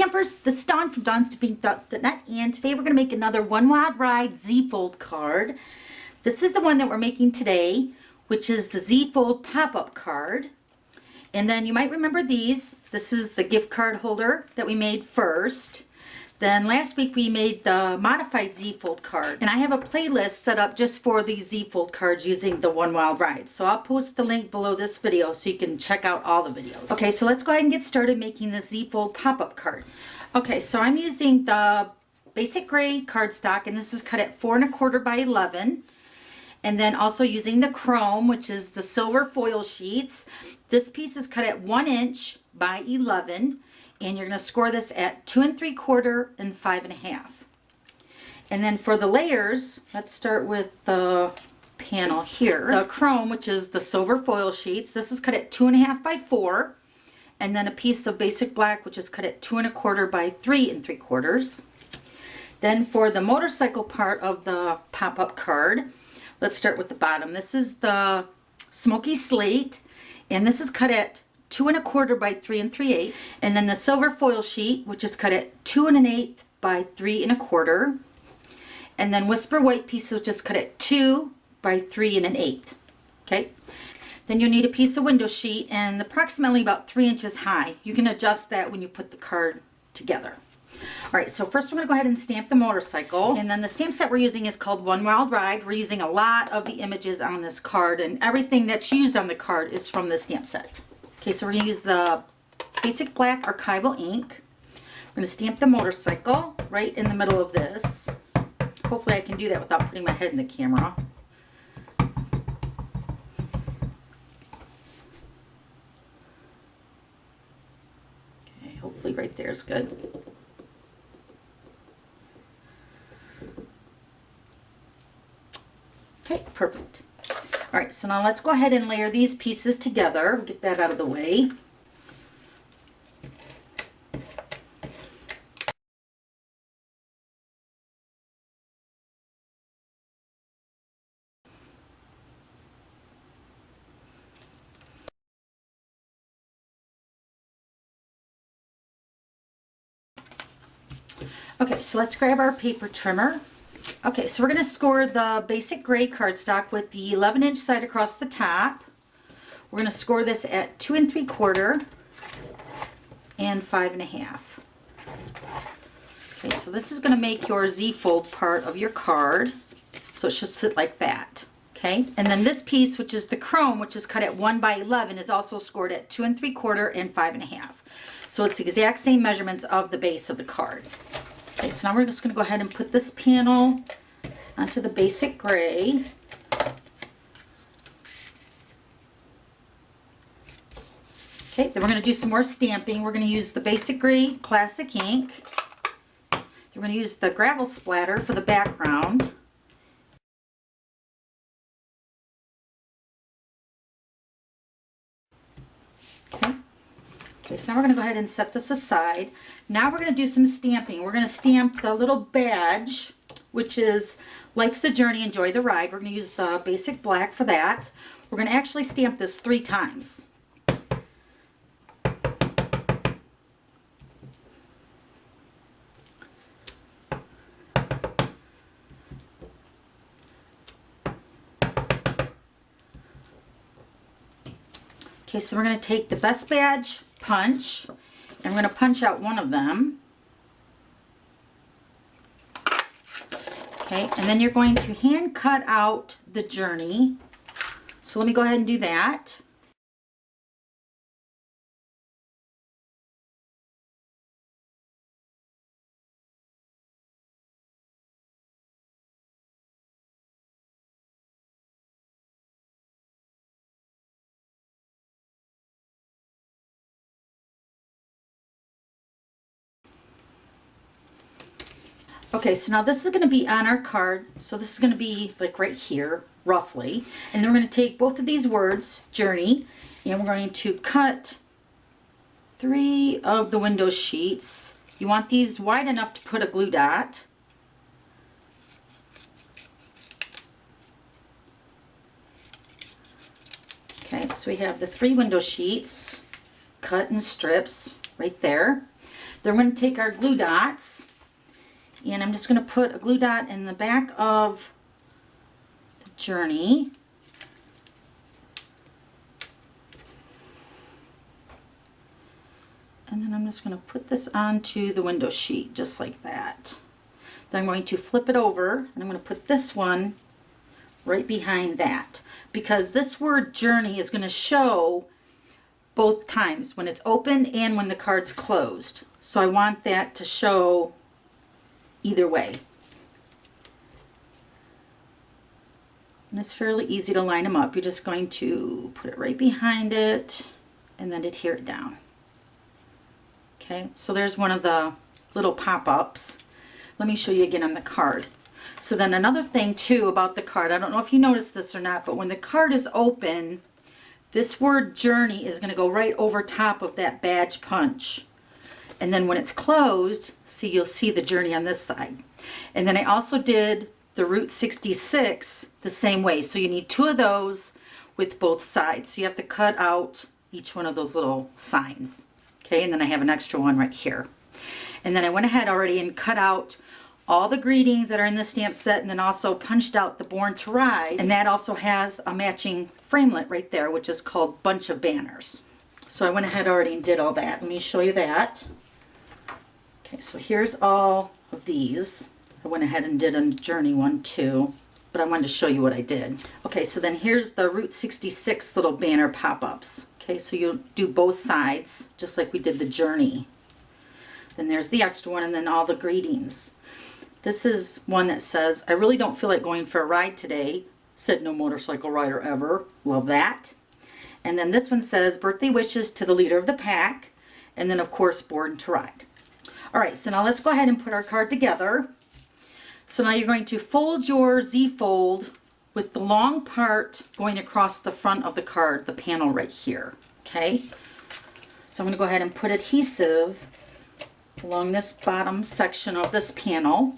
Stampers, this is Dawn from DawnStampingThoughts.net, and today we're going to make another One Wild Ride Z-Fold card. This is the one that we're making today, which is the Z-Fold pop-up card. And then you might remember these. This is the gift card holder that we made first. Then last week we made the modified Z-Fold card. And I have a playlist set up just for these Z-Fold cards using the One Wild Ride. So I'll post the link below this video so you can check out all the videos. Okay, so let's go ahead and get started making the Z-Fold pop-up card. Okay, so I'm using the basic gray cardstock, and this is cut at 4 1/4 by 11. And then also using the chrome, which is the silver foil sheets. This piece is cut at 1 inch by 11. And you're going to score this at 2 3/4 and 5 1/2. And then for the layers, let's start with the panel here. The chrome, which is the silver foil sheets. This is cut at 2 1/2 by 4. And then a piece of basic black, which is cut at 2 1/4 by 3 3/4. Then for the motorcycle part of the pop-up card, let's start with the bottom. This is the smoky slate, and this is cut at 2 1/4 by 3 3/8, and then the silver foil sheet, which is cut at 2 1/8 by 3 1/4, and then whisper white piece, which is cut at 2 by 3 1/8. Okay, then you'll need a piece of window sheet and approximately about 3 inches high. You can adjust that when you put the card together. All right, so first we're going to go ahead and stamp the motorcycle, and then the stamp set we're using is called One Wild Ride. We're using a lot of the images on this card, and everything that's used on the card is from the stamp set. Okay, so we're going to use the basic black archival ink. We're going to stamp the motorcycle right in the middle of this. Hopefully I can do that without putting my head in the camera. Okay, hopefully right there is good. Okay, perfect. All right, so now let's go ahead and layer these pieces together. Get that out of the way. Okay, so let's grab our paper trimmer. Okay, so we're going to score the basic gray cardstock with the 11-inch side across the top. We're going to score this at 2 3/4 and 5 1/2. Okay, so this is going to make your Z-fold part of your card. So it should sit like that. Okay, and then this piece, which is the chrome, which is cut at 1 by 11, is also scored at 2 3/4 and 5 1/2. So it's the exact same measurements of the base of the card. Okay, so now we're just going to go ahead and put this panel onto the basic gray. Okay, then we're going to do some more stamping. We're going to use the basic gray classic ink. Then we're going to use the gravel splatter for the background. Okay, so now we're going to go ahead and set this aside. Now we're going to do some stamping. We're going to stamp the little badge, which is Life's a Journey, Enjoy the Ride. We're going to use the basic black for that. We're going to actually stamp this 3 times. Okay, so we're going to take the best badge punch, and we're going to punch out one of them. Okay, and then you're going to hand cut out the journey. So let me go ahead and do that. Okay, so now this is going to be on our card. So this is going to be like right here, roughly. And then we're going to take both of these words, journey, and we're going to cut 3 of the window sheets. You want these wide enough to put a glue dot. Okay, so we have the 3 window sheets cut in strips right there. Then we're going to take our glue dots, and I'm just going to put a glue dot in the back of the journey. And then I'm just going to put this onto the window sheet just like that. Then I'm going to flip it over, and I'm going to put this one right behind that, because this word journey is going to show both times, when it's open and when the card's closed. So I want that to show either way. And it's fairly easy to line them up. You're just going to put it right behind it and then adhere it down. Okay, so there's one of the little pop-ups. Let me show you again on the card. So then another thing too about the card, I don't know if you noticed this or not, but when the card is open, this word journey is going to go right over top of that badge punch. And then when it's closed, see, you'll see the journey on this side. And then I also did the Route 66 the same way. So you need 2 of those with both sides. So you have to cut out each one of those little signs. Okay, and then I have an extra one right here. And then I went ahead already and cut out all the greetings that are in the stamp set, and then also punched out the Born to Ride. And that also has a matching framelit right there, which is called Bunch of Banners. So I went ahead already and did all that. Let me show you that. Okay, so here's all of these. I went ahead and did a journey one too, but I wanted to show you what I did. Okay, so then here's the Route 66 little banner pop-ups. Okay, so you'll do both sides, just like we did the journey. Then there's the extra one, and then all the greetings. This is one that says, I really don't feel like going for a ride today. Said no motorcycle rider ever. Love that. And then this one says, birthday wishes to the leader of the pack. And then, of course, Born to Ride. All right, so now let's go ahead and put our card together. So now you're going to fold your Z-fold with the long part going across the front of the card, the panel right here, okay? So I'm going to go ahead and put adhesive along this bottom section of this panel,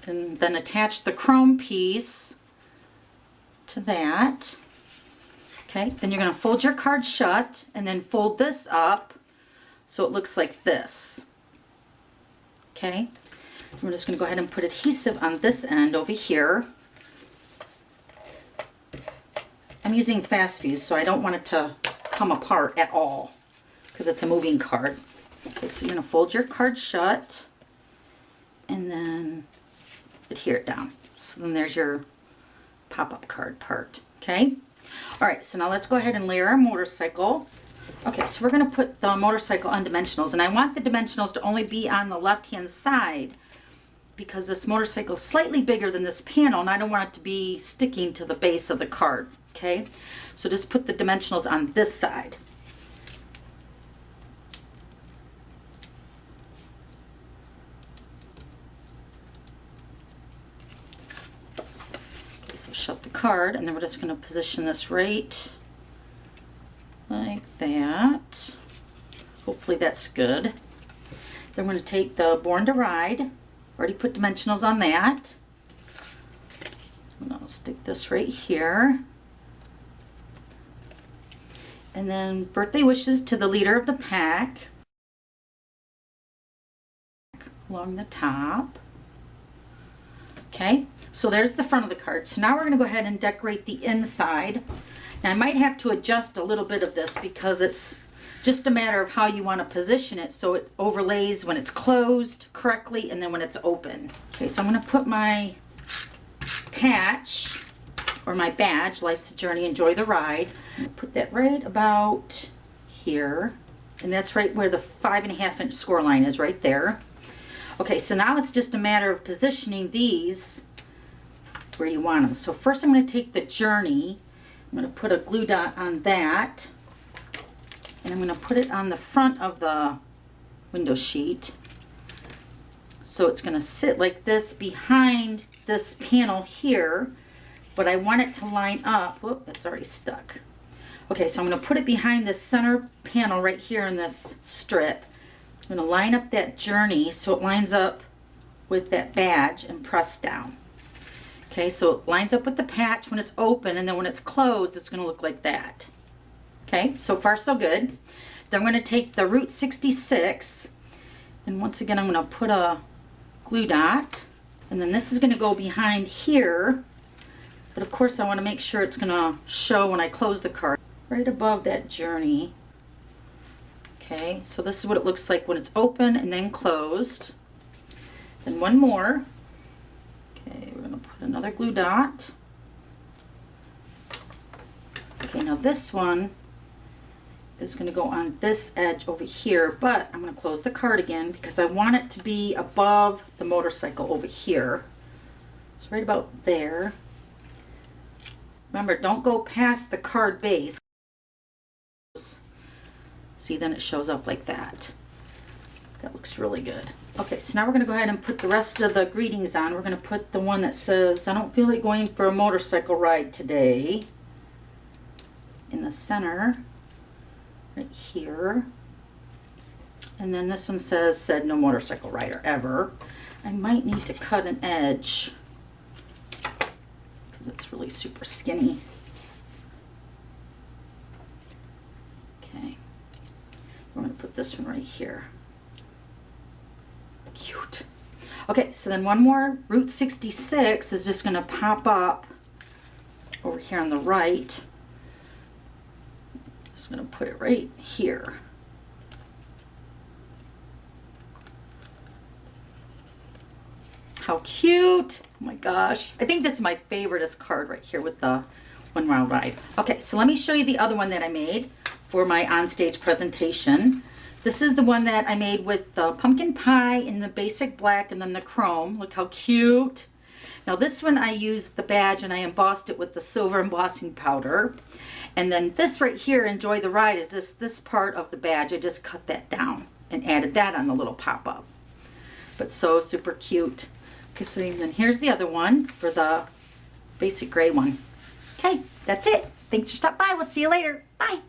and then attach the chrome piece to that. Okay, then you're going to fold your card shut and then fold this up so it looks like this. Okay, we're just going to go ahead and put adhesive on this end over here. I'm using fast fuse, so I don't want it to come apart at all because it's a moving card. Okay, so you're going to fold your card shut and then adhere it down. So then there's your pop-up card part. Okay, all right, so now let's go ahead and layer our motorcycle. Okay, so we're going to put the motorcycle on dimensionals, and I want the dimensionals to only be on the left-hand side because this motorcycle is slightly bigger than this panel, and I don't want it to be sticking to the base of the card. Okay, so just put the dimensionals on this side. Okay, so shut the card, and then we're just going to position this right like that. Hopefully that's good. Then we're going to take the Born to Ride. Already put dimensionals on that. And I'll stick this right here. And then birthday wishes to the leader of the pack along the top. Okay, so there's the front of the card. So now we're going to go ahead and decorate the inside. Now I might have to adjust a little bit of this because it's just a matter of how you want to position it so it overlays when it's closed correctly and then when it's open. Okay, so I'm going to put my patch or my badge, Life's a Journey, Enjoy the Ride. Put that right about here, and that's right where the 5.5-inch score line is, right there. Okay, so now it's just a matter of positioning these where you want them. So first I'm going to take the Journey, I'm going to put a glue dot on that, and I'm going to put it on the front of the window sheet. So it's going to sit like this behind this panel here, but I want it to line up. Whoop, it's already stuck. Okay, so I'm going to put it behind this center panel right here in this strip. I'm going to line up that Journey so it lines up with that badge and press down. Okay, so it lines up with the patch when it's open, and then when it's closed, it's going to look like that. Okay, so far so good. Then I'm going to take the Route 66, And once again, I'm going to put a glue dot. And then this is going to go behind here. But of course, I want to make sure it's going to show when I close the card. Right above that journey. Okay, so this is what it looks like when it's open and then closed. Then one more. Okay, we're going to put another glue dot. Okay, now this one is going to go on this edge over here, but I'm going to close the card again because I want it to be above the motorcycle over here. So right about there. Remember, don't go past the card base. See, then it shows up like that. That looks really good. Okay, so now we're going to go ahead and put the rest of the greetings on. We're going to put the one that says, I don't feel like going for a motorcycle ride today, in the center, right here. And then this one says, said no motorcycle rider ever. I might need to cut an edge because it's really super skinny. Okay. We're going to put this one right here. Cute. Okay, so then one more Route 66 is just going to pop up over here on the right. Just going to put it right here. How cute! Oh my gosh. I think this is my favoriteest card right here with the One Wild Ride. Okay, so let me show you the other one that I made for my onstage presentation. This is the one that I made with the pumpkin pie in the basic black and then the chrome. Look how cute. Now this one I used the badge and I embossed it with the silver embossing powder. And then this right here, Enjoy the Ride, is this part of the badge. I just cut that down and added that on the little pop-up. But so super cute. Okay, so then here's the other one for the basic gray one. Okay, that's it. Thanks for stopping by. We'll see you later. Bye.